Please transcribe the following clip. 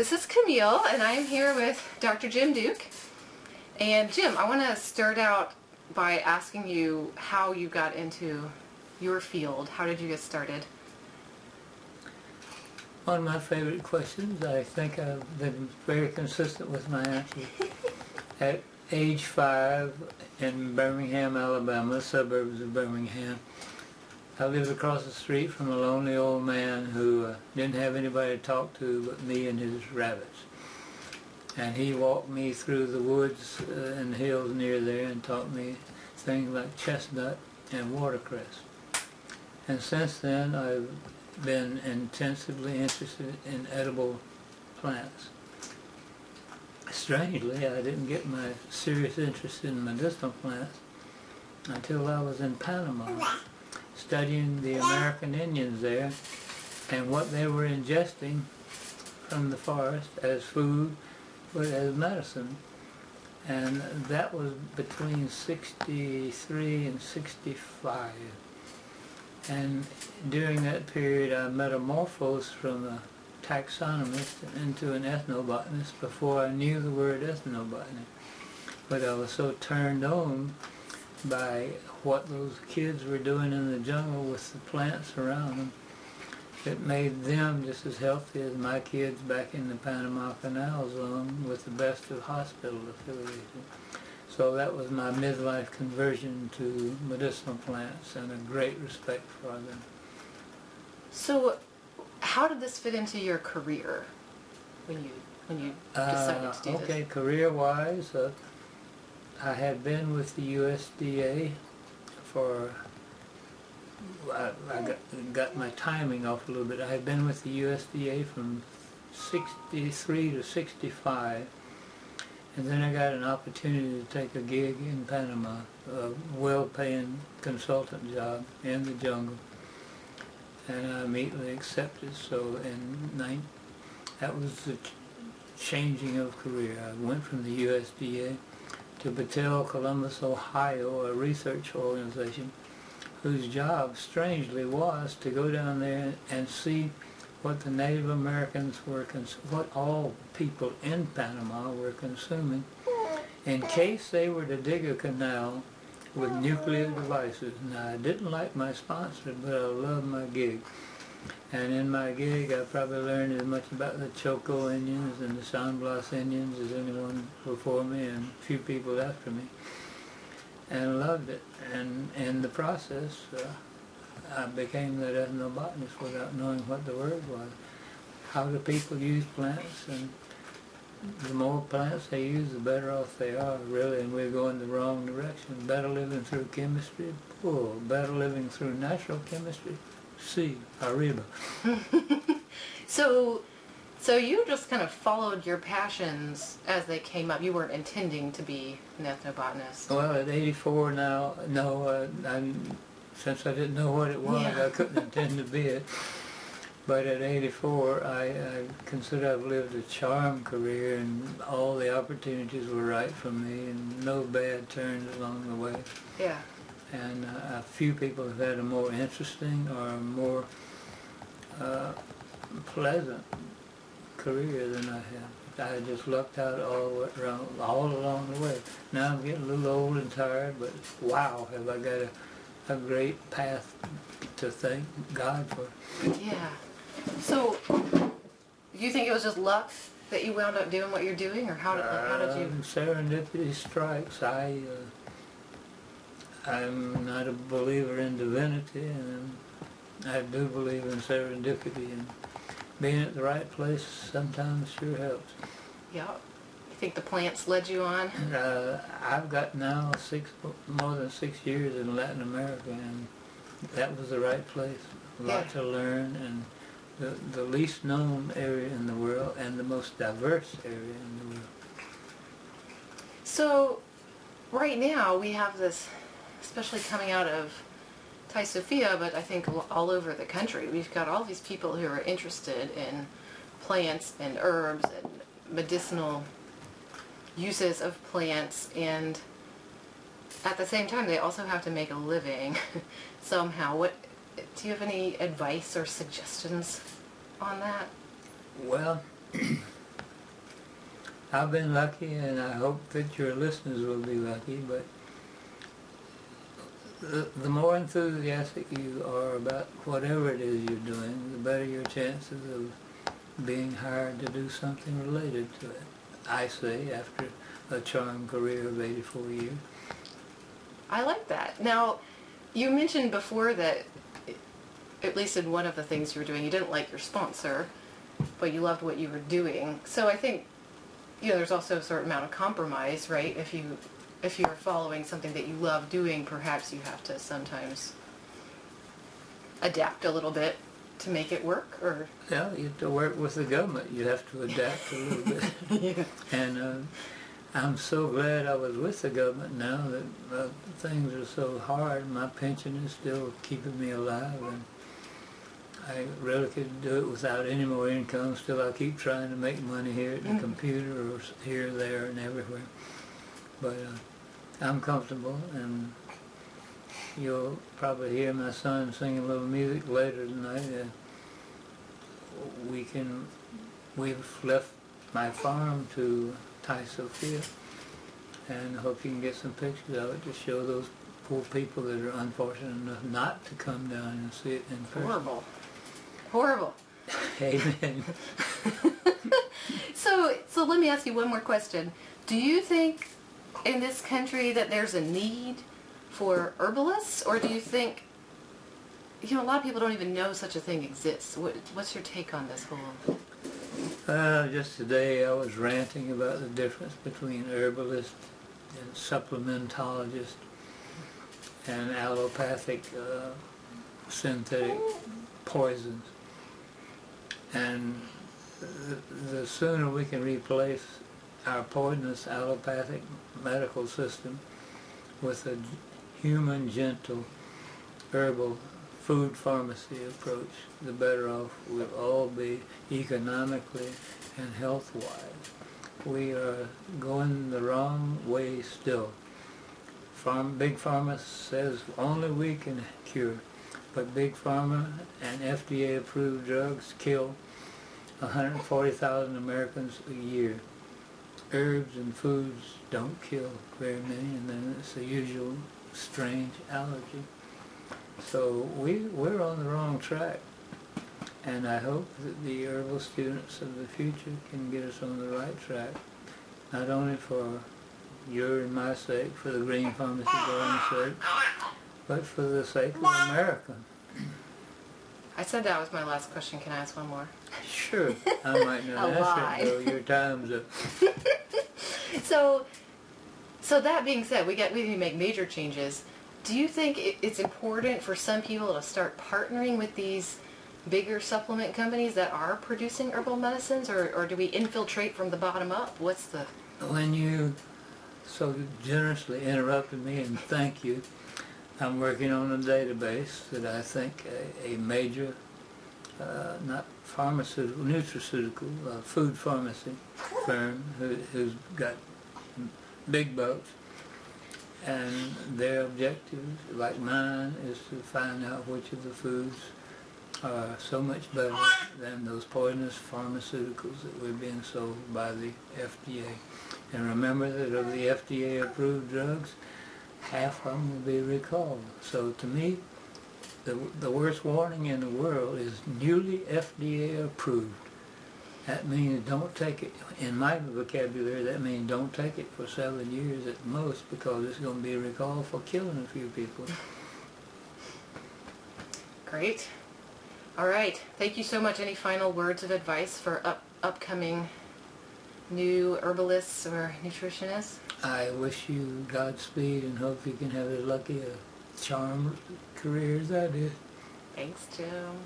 This is Camille, and I am here with Dr. Jim Duke. And Jim, I want to start out by asking you how you got into your field. How did you get started? One of my favorite questions. I think I've been very consistent with my answer. At age 5 in Birmingham, Alabama, suburbs of Birmingham, I lived across the street from a lonely old man who didn't have anybody to talk to but me and his rabbits. And he walked me through the woods and hills near there and taught me things like chestnut and watercress. And since then I've been intensively interested in edible plants. Strangely, I didn't get my serious interest in medicinal plants until I was in Panama, studying the American Indians there and what they were ingesting from the forest as food, but as medicine. And that was between 63 and 65. And during that period I metamorphosed from a taxonomist into an ethnobotanist before I knew the word ethnobotany. But I was so turned on by what those kids were doing in the jungle with the plants around them, it made them just as healthy as my kids back in the Panama Canal Zone with the best of hospital affiliation. So that was my midlife conversion to medicinal plants and a great respect for them. So how did this fit into your career when you decided to do this? Okay, career-wise, I had been with the USDA for, I got my timing off a little bit. I had been with the USDA from 63 to 65, and then I got an opportunity to take a gig in Panama, a well-paying consultant job in the jungle, and I immediately accepted. So that was the changing of career. I went from the USDA to Battelle, Columbus, Ohio, a research organization whose job, strangely, was to go down there and see what the Native Americans were, what all people in Panama were consuming, in case they were to dig a canal with nuclear devices. Now, I didn't like my sponsor, but I loved my gig. And in my gig, I probably learned as much about the Choco Indians and the San Blas Indians as anyone before me and a few people after me, and loved it. And in the process, I became that ethnobotanist without knowing what the word was. How do people use plants? And the more plants they use, the better off they are, really, and we're going the wrong direction. Better living through chemistry, poor. Better living through natural chemistry, sí, arriba. So you just kind of followed your passions as they came up. You weren't intending to be an ethnobotanist. Well, at 84 now, no, since I didn't know what it was, Yeah. I couldn't intend to be it. But at 84, I consider I've lived a charmed career, and all the opportunities were right for me, and no bad turns along the way. Yeah. And a few people have had a more interesting or a more pleasant career than I have. I just lucked out all along the way. Now I'm getting a little old and tired, but wow, have I got a great path to thank God for. Yeah. So, do you think it was just luck that you wound up doing what you're doing, or how did you? Serendipity strikes. I'm not a believer in divinity, and I do believe in serendipity, and being at the right place sometimes sure helps. Yeah. You think the plants led you on? I've got now more than 6 years in Latin America, and that was the right place. A lot to learn, and the least known area in the world, and the most diverse area in the world. So, right now we have this, especially coming out of Thai Sophia, but I think all over the country, we've got all these people who are interested in plants and herbs and medicinal uses of plants, and at the same time they also have to make a living somehow. Do you have any advice or suggestions on that? Well, I've been lucky, and I hope that your listeners will be lucky, but the more enthusiastic you are about whatever it is you're doing, the better your chances of being hired to do something related to it. I say, after a charmed career of 84 years. I like that. Now, you mentioned before that, at least in one of the things you were doing, you didn't like your sponsor, but you loved what you were doing. So I think, there's also a certain amount of compromise, right? If you're following something that you love doing, perhaps you have to sometimes adapt a little bit to make it work, or... Yeah, you have to work with the government. You have to adapt a little bit. Yeah. And I'm so glad I was with the government now that things are so hard. My pension is still keeping me alive, and I really could do it without any more income. Still, I keep trying to make money here at the computer or here, there, and everywhere. But I'm comfortable, and you'll probably hear my son sing a little music later tonight. We've left my farm to Thai Sophia, and I hope you can get some pictures of it to show those poor people that are unfortunate enough not to come down and see it in person. Horrible. Horrible. Amen. So let me ask you one more question. Do you think in this country that there's a need for herbalists, or do you think, a lot of people don't even know such a thing exists? What's your take on this whole... Just today I was ranting about the difference between herbalists and supplementologists and allopathic synthetic poisons. And the sooner we can replace our poisonous allopathic medical system with a human, gentle, herbal food pharmacy approach, the better off we'll all be economically and health-wise. We are going the wrong way still. Big Pharma says only we can cure, but Big Pharma and FDA-approved drugs kill 140,000 Americans a year. Herbs and foods don't kill very many, and then it's the usual strange allergy. So we're on the wrong track, and I hope that the herbal students of the future can get us on the right track, not only for your and my sake, for the Green Pharmacy Garden's sake, but for the sake of America. I said that was my last question. Can I ask one more? Sure. I might not answer it, though. Your time's up. So that being said, we need to make major changes. Do you think it's important for some people to start partnering with these bigger supplement companies that are producing herbal medicines, or do we infiltrate from the bottom up? What's the... When you so generously interrupted me, and thank you, I'm working on a database that I think a major, not pharmaceutical, nutraceutical, food pharmacy firm who's got big bucks, and their objective, like mine, is to find out which of the foods are so much better than those poisonous pharmaceuticals that we're being sold by the FDA. And remember that of the FDA-approved drugs, half of them will be recalled. So to me, the worst warning in the world is newly FDA-approved. That means don't take it, in my vocabulary, that means don't take it for 7 years at most, because it's going to be recalled for killing a few people. Great. All right. Thank you so much. Any final words of advice for upcoming new herbalists or nutritionists? I wish you Godspeed and hope you can have as lucky a charmed career as I did. Thanks, Jim.